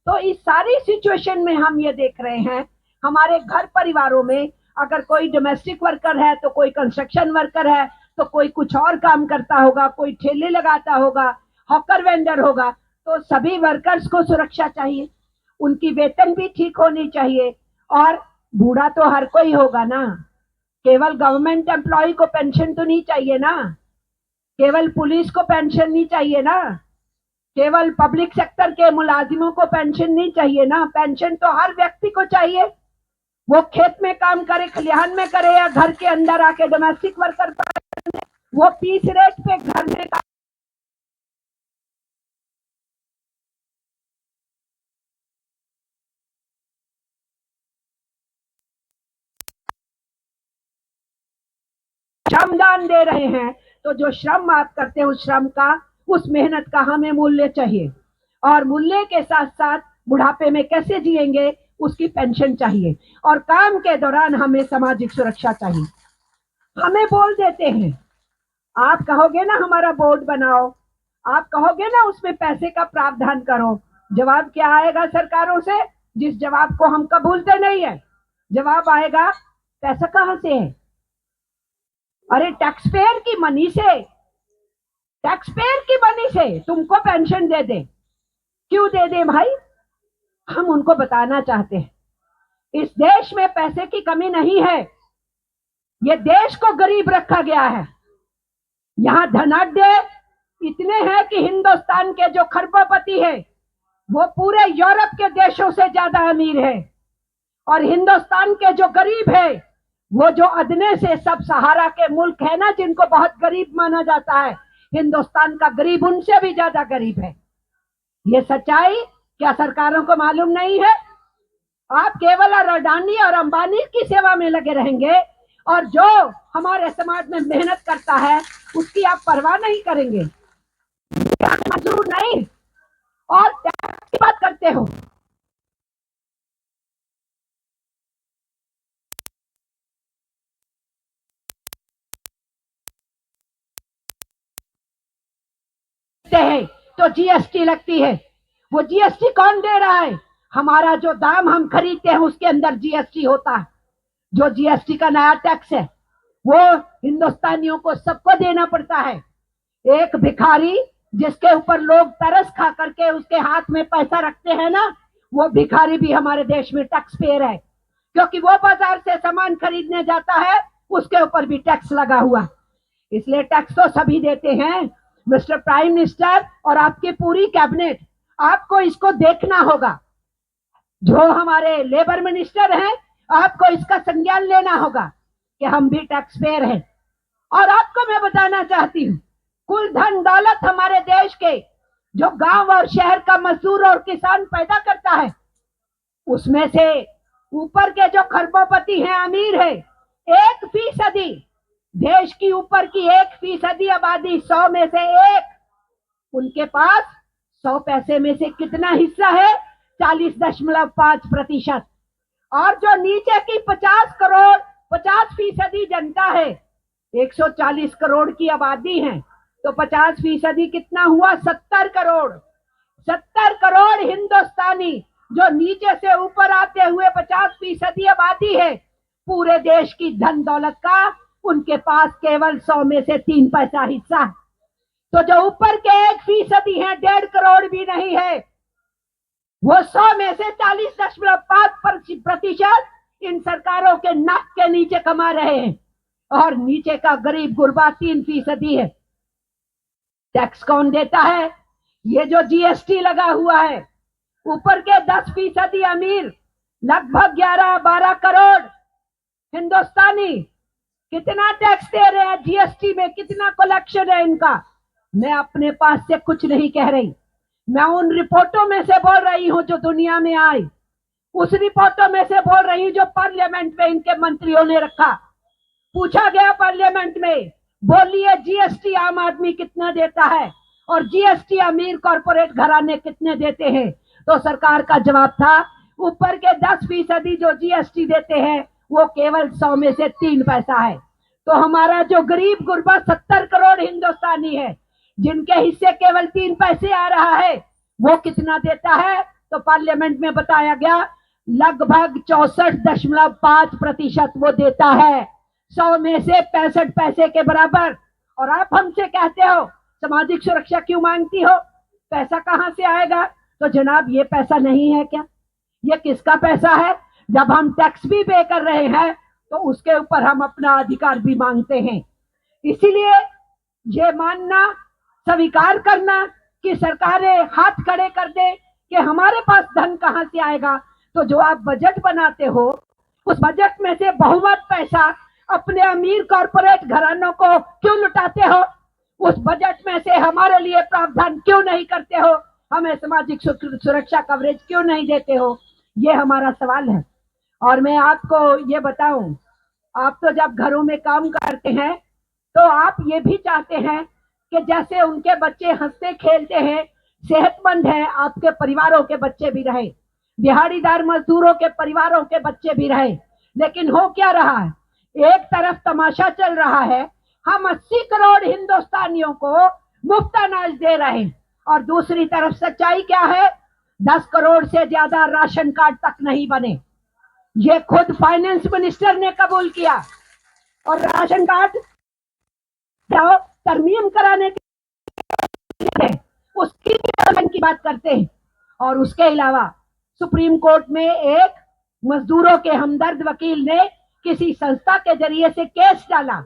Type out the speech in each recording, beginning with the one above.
तो इस सारी सिचुएशन में हम ये देख रहे हैं, हमारे घर परिवारों में अगर कोई डोमेस्टिक वर्कर है तो कोई कंस्ट्रक्शन वर्कर है तो कोई कुछ और काम करता होगा, कोई ठेले लगाता होगा, हॉकर वेंडर होगा, तो सभी वर्कर्स को सुरक्षा चाहिए, उनकी वेतन भी ठीक होनी चाहिए। और बूढ़ा तो हर कोई होगा ना, केवल गवर्नमेंट एम्प्लॉय को पेंशन तो नहीं चाहिए ना, केवल पुलिस को पेंशन नहीं चाहिए ना, केवल पब्लिक सेक्टर के मुलाजिमों को पेंशन नहीं चाहिए ना, पेंशन तो हर व्यक्ति को चाहिए। वो खेत में काम करे, खलिहान में करे या घर के अंदर आके डोमेस्टिक वर्कर पर, वो पीस रेट पे घर में काम श्रमदान दे रहे हैं, तो जो श्रम आप करते हैं उस श्रम का, उस मेहनत का हमें मूल्य चाहिए। और मूल्य के साथ साथ बुढ़ापे में कैसे जिएंगे उसकी पेंशन चाहिए, और काम के दौरान हमें सामाजिक सुरक्षा चाहिए। हमें बोल देते हैं, आप कहोगे ना हमारा बोर्ड बनाओ, आप कहोगे ना उसमें पैसे का प्रावधान करो, जवाब क्या आएगा सरकारों से? जिस जवाब को हम कबूलते नहीं है, जवाब आएगा पैसा कहां से है? अरे टैक्स पेयर की मनी से, टैक्स पेयर की मनी से तुमको पेंशन दे दे। क्यों दे दे भाई? हम उनको बताना चाहते हैं इस देश में पैसे की कमी नहीं है, ये देश को गरीब रखा गया है। यहाँ धनाढ्य इतने हैं कि हिंदुस्तान के जो खरबोपति है वो पूरे यूरोप के देशों से ज्यादा अमीर है, और हिंदुस्तान के जो गरीब है वो जो अदने से सब सहारा के मुल्क है ना, जिनको बहुत गरीब माना जाता है, हिंदुस्तान का गरीब उनसे भी ज्यादा गरीब है। ये सच्चाई क्या सरकारों को मालूम नहीं है? आप केवल अडानी और अंबानी की सेवा में लगे रहेंगे, और जो हमारे समाज में मेहनत करता है उसकी आप परवाह नहीं करेंगे, मजदूर नहीं, और टैक्स की बात करते हो। है तो जीएसटी लगती है, वो जीएसटी कौन दे रहा है? हमारा जो दाम हम खरीदते हैं उसके अंदर जीएसटी होता है। जो जीएसटी का नया टैक्स है वो हिंदुस्तानियों को सबको देना पड़ता है। एक भिखारी जिसके ऊपर लोग तरस खा करके उसके हाथ में पैसा रखते हैं ना, वो भिखारी भी हमारे देश में टैक्स पेयर है, क्योंकि वो बाजार से सामान खरीदने जाता है, उसके ऊपर भी टैक्स लगा हुआ। इसलिए टैक्स तो सभी देते हैं। मिस्टर प्राइम मिनिस्टर और आपकी पूरी कैबिनेट, आपको इसको देखना होगा। जो हमारे लेबर मिनिस्टर हैं, आपको इसका संज्ञान लेना होगा कि हम भी टैक्स पेयर हैं। और आपको मैं बताना चाहती हूँ, कुल धन दौलत हमारे देश के जो गांव और शहर का मजदूर और किसान पैदा करता है, उसमें से ऊपर के जो खरबोपति हैं, अमीर है, 1%, देश की ऊपर की 1% आबादी, 100 में से एक, उनके पास 100 पैसे में से कितना हिस्सा है? 40.5%। और जो नीचे की 50 करोड़ 50% जनता है, 140 करोड़ की आबादी है, तो 50% कितना हुआ? 70 करोड़। 70 करोड़ हिंदुस्तानी जो नीचे से ऊपर आते हुए 50% आबादी है, पूरे देश की धन दौलत का उनके पास केवल 100 में से 3 पैसा हिस्सा है। तो जो ऊपर के 1% है, 1.5 करोड़ भी नहीं है, वो 100 में से 40.5% इन सरकारों के नाक के नीचे कमा रहे हैं, और नीचे का गरीब गुरबा 3% है। टैक्स कौन देता है? ये जो जीएसटी लगा हुआ है, ऊपर के 10% अमीर, लगभग 11-12 करोड़ हिंदुस्तानी कितना टैक्स दे रहे हैं? जीएसटी में कितना कलेक्शन है इनका? मैं अपने पास से कुछ नहीं कह रही, मैं उन रिपोर्टों में से बोल रही हूं जो दुनिया में आई, उस रिपोर्टों में से बोल रही हूं जो पार्लियामेंट में इनके मंत्रियों ने रखा। पूछा गया पार्लियामेंट में, बोलिए जीएसटी आम आदमी कितना देता है और जीएसटी अमीर कॉर्पोरेट घराने कितने देते हैं? तो सरकार का जवाब था, ऊपर के 10% जो जीएसटी देते हैं वो केवल 100 में से 3 पैसा है। तो हमारा जो गरीब गुरबा 70 करोड़ हिंदुस्तानी है, जिनके हिस्से केवल 3 पैसे आ रहा है, वो कितना देता है? तो पार्लियामेंट में बताया गया लगभग 64.5% वो देता है, 100 में से 65 पैसे के बराबर। और आप हमसे कहते हो सामाजिक सुरक्षा क्यों मांगती हो, पैसा कहां से आएगा? तो जनाब ये पैसा नहीं है क्या? ये किसका पैसा है? जब हम टैक्स भी पे कर रहे हैं तो उसके ऊपर हम अपना अधिकार भी मांगते हैं। इसीलिए ये मानना, स्वीकार करना कि सरकारें हाथ खड़े कर दे कि हमारे पास धन कहां से आएगा, तो जो आप बजट बनाते हो उस बजट में से बहुमत पैसा अपने अमीर कॉरपोरेट घरानों को क्यों लुटाते हो? उस बजट में से हमारे लिए प्रावधान क्यों नहीं करते हो? हमें सामाजिक सुरक्षा कवरेज क्यों नहीं देते हो? ये हमारा सवाल है। और मैं आपको ये बताऊं, आप तो जब घरों में काम करते हैं तो आप ये भी चाहते हैं कि जैसे उनके बच्चे हंसते खेलते हैं, सेहतमंद है, आपके परिवारों के बच्चे भी रहे, दिहाड़ीदार मजदूरों के परिवारों के बच्चे भी रहे। लेकिन हो क्या रहा है? एक तरफ तमाशा चल रहा है, हम 80 करोड़ हिंदुस्तानियों को मुफ्त अनाज दे रहे हैं, और दूसरी तरफ सच्चाई क्या है? 10 करोड़ से ज्यादा राशन कार्ड तक नहीं बने। ये खुद फाइनेंस मिनिस्टर ने कबूल किया। और राशन कार्ड तरमीम कराने के उसकी की बात करते हैं। और उसके अलावा सुप्रीम कोर्ट में एक मजदूरों के हमदर्द वकील ने किसी संस्था के जरिए से केस डाला,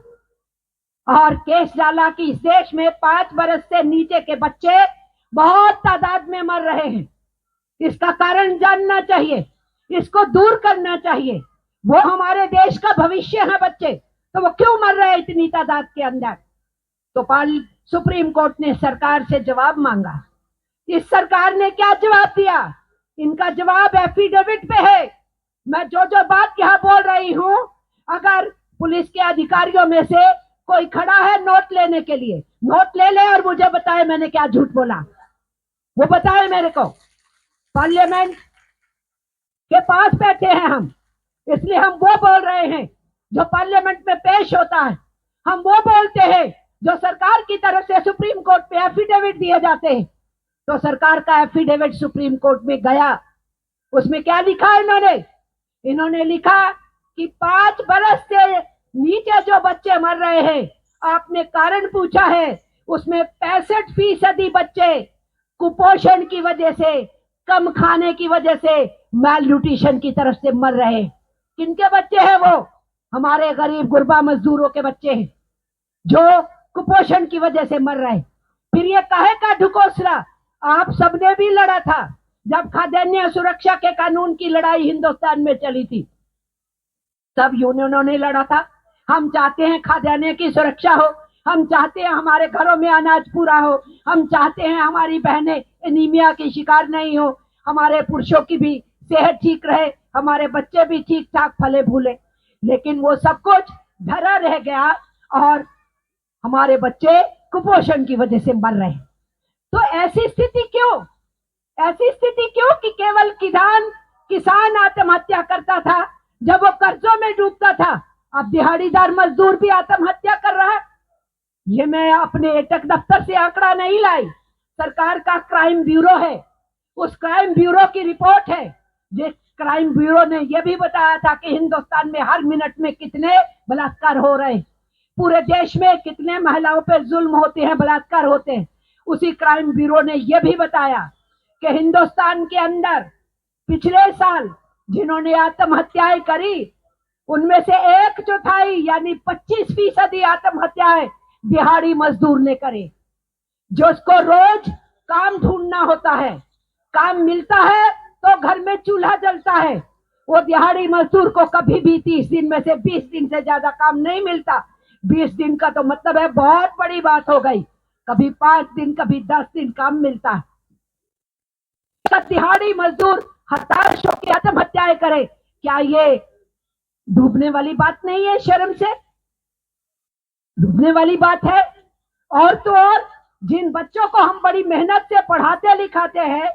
और केस डाला कि इस देश में 5 बरस से नीचे के बच्चे बहुत तादाद में मर रहे हैं। इसका कारण जानना चाहिए, इसको दूर करना चाहिए। वो हमारे देश का भविष्य है बच्चे, तो वो क्यों मर रहे हैं इतनी तादाद के अंदर? तो सुप्रीम कोर्ट ने सरकार से जवाब मांगा। इस सरकार ने क्या जवाब दिया? इनका जवाब एफिडेविट पे है। मैं जो जो बात यहाँ बोल रही हूँ, अगर पुलिस के अधिकारियों में से कोई खड़ा है नोट लेने के लिए, नोट ले ले और मुझे बताए मैंने क्या झूठ बोला, वो बताए मेरे को। पार्लियामेंट के पास बैठे हैं हम, इसलिए हम वो बोल रहे हैं जो पार्लियामेंट में पेश होता है। हम वो बोलते हैं जो सरकार की तरफ से सुप्रीम कोर्ट पे एफिडेविट दिए जाते हैं। तो सरकार का एफिडेविट सुप्रीम कोर्ट में गया, उसमें क्या लिखा इन्होंने लिखा कि 5 बरस से नीचे जो बच्चे मर रहे हैं, आपने कारण पूछा है, उसमें 65% बच्चे कुपोषण की वजह से, कम खाने की वजह से, मैल न्यूट्रिशन की तरफ से मर रहे हैं। किनके बच्चे हैं वो? हमारे गरीब गुरबा मजदूरों के बच्चे हैं जो कुपोषण की वजह से मर रहे हैं। फिर ये काहे का ढकोसला? आप सबने भी लड़ा था जब खाद्यान्न सुरक्षा के कानून की लड़ाई हिंदुस्तान में चली थी, सब यूनियनों ने लड़ा था। हम चाहते हैं खाद्यान्न की सुरक्षा हो, हम चाहते हैं हमारे घरों में अनाज पूरा हो, हम चाहते हैं हमारी बहनें एनीमिया की शिकार नहीं हो, हमारे पुरुषों की भी सेहत ठीक रहे, हमारे बच्चे भी ठीक ठाक फले फूले। लेकिन वो सब कुछ धरा रह गया और हमारे बच्चे कुपोषण की वजह से मर रहे हैं। तो ऐसी स्थिति क्यों? ऐसी स्थिति क्यों कि केवल किसान आत्महत्या करता था जब वो कर्जों में डूबता था? अब दिहाड़ीदार मजदूर भी आत्महत्या कर रहा है। ये मैं अपने एटक दफ्तर से आंकड़ा नहीं लाई, सरकार का क्राइम ब्यूरो है, उस क्राइम ब्यूरो की रिपोर्ट है। जिस क्राइम ब्यूरो ने यह भी बताया था कि हिंदुस्तान में हर मिनट में कितने बलात्कार हो रहे हैं, पूरे देश में कितने महिलाओं पर जुल्म होते हैं, बलात्कार होते हैं। उसी क्राइम ब्यूरो ने यह भी बताया कि हिंदुस्तान के अंदर पिछले साल जिन्होंने आत्महत्याएं करी, उनमें से 1/4 यानी 25% आत्महत्याएं दिहाड़ी मजदूर ने करे, जो उसको रोज काम ढूंढना होता है। काम मिलता है तो घर में चूल्हा जलता है। वो दिहाड़ी मजदूर को कभी भी 30 दिन में से 20 दिन से ज्यादा काम नहीं मिलता। 20 दिन का तो मतलब है बहुत बड़ी बात हो गई, कभी 5 दिन कभी 10 दिन काम मिलता है। दिहाड़ी मजदूर हताश होकर आत्महत्याएं करे, क्या ये डूबने वाली बात नहीं है? शर्म से डूबने वाली बात है। और तो और जिन बच्चों को हम बड़ी मेहनत से पढ़ाते लिखाते हैं,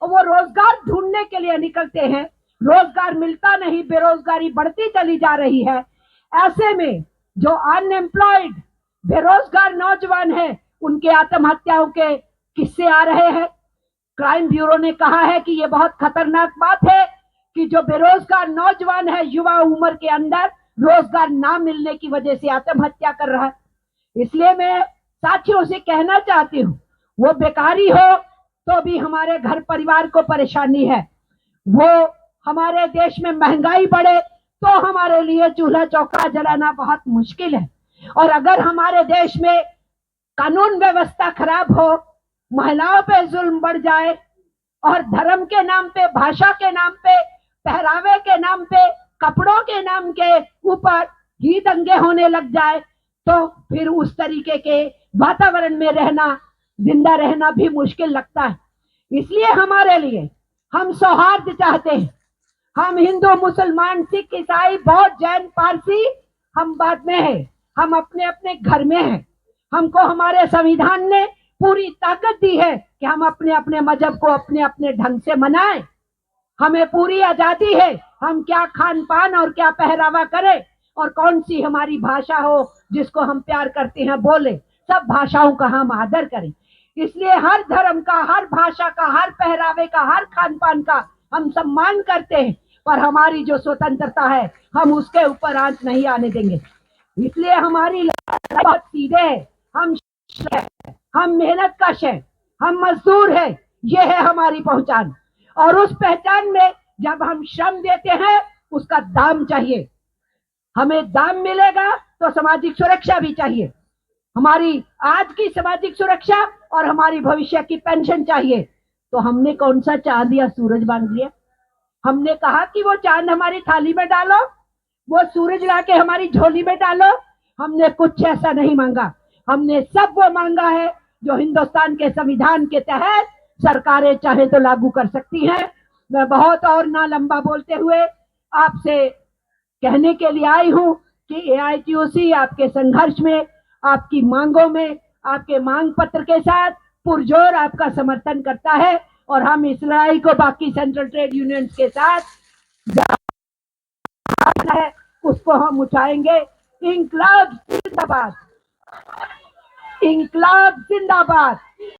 वो रोजगार ढूंढने के लिए निकलते हैं, रोजगार मिलता नहीं, बेरोजगारी बढ़ती चली जा रही है। ऐसे में जो अनएम्प्लॉयड बेरोजगार नौजवान हैं, उनके आत्महत्याओं के किस्से आ रहे हैं। क्राइम ब्यूरो ने कहा है कि ये बहुत खतरनाक बात है कि जो बेरोजगार नौजवान है, युवा उम्र के अंदर रोजगार ना मिलने की वजह से आत्महत्या कर रहा है। इसलिए मैं साथियों से कहना चाहती हूँ, वो बेकारी हो तो भी हमारे घर परिवार को परेशानी है, वो हमारे देश में महंगाई बढ़े तो हमारे लिए चूल्हा चौका जलाना बहुत मुश्किल है। और अगर हमारे देश में कानून व्यवस्था खराब हो, महिलाओं पे जुल्म बढ़ जाए और धर्म के नाम पे, भाषा के नाम पे, पहरावे के नाम पे, कपड़ों के नाम के ऊपर ही दंगे होने लग जाए, तो फिर उस तरीके के वातावरण में रहना, जिंदा रहना भी मुश्किल लगता है। इसलिए हमारे लिए, हम सौहार्द चाहते हैं। हम हिंदू, मुसलमान, सिख, ईसाई, बौद्ध, जैन, पारसी, हम बाद में है, हम अपने अपने घर में हैं। हमको हमारे संविधान ने पूरी ताकत दी है कि हम अपने अपने मजहब को अपने अपने ढंग से मनाएं। हमें पूरी आजादी है, हम क्या खान पान और क्या पहरावा करें और कौन सी हमारी भाषा हो जिसको हम प्यार करते हैं बोले, सब भाषाओं का हम आदर करें। इसलिए हर धर्म का, हर भाषा का, हर पहरावे का, हर खान पान का हम सम्मान करते हैं, पर हमारी जो स्वतंत्रता है हम उसके ऊपर आंच नहीं आने देंगे। इसलिए हमारी लड़ाई बहुत सीधे है। हम मेहनत कश है, हम मजदूर है, ये है हमारी पहचान। और उस पहचान में जब हम श्रम देते हैं उसका दाम चाहिए। हमें दाम मिलेगा तो सामाजिक सुरक्षा भी चाहिए। हमारी आज की सामाजिक सुरक्षा और हमारी भविष्य की पेंशन चाहिए। तो हमने कौन सा चांद या सूरज बांध लिया? हमने कहा कि वो चांद हमारी थाली में डालो, वो सूरज लाके हमारी झोली में डालो। हमने कुछ ऐसा नहीं मांगा। हमने सब वो मांगा है जो हिंदुस्तान के संविधान के तहत सरकारें चाहे तो लागू कर सकती हैं। मैं बहुत और ना लंबा बोलते हुए आपसे कहने के लिए आई हूं कि एआईटीयूसी आपके संघर्ष में, आपकी मांगों में, आपके मांग पत्र के साथ पुरजोर आपका समर्थन करता है और हम इस लड़ाई को बाकी सेंट्रल ट्रेड यूनियंस के साथ है उसको हम उठाएंगे। इंकलाब जिंदाबाद, इंकलाब जिंदाबाद।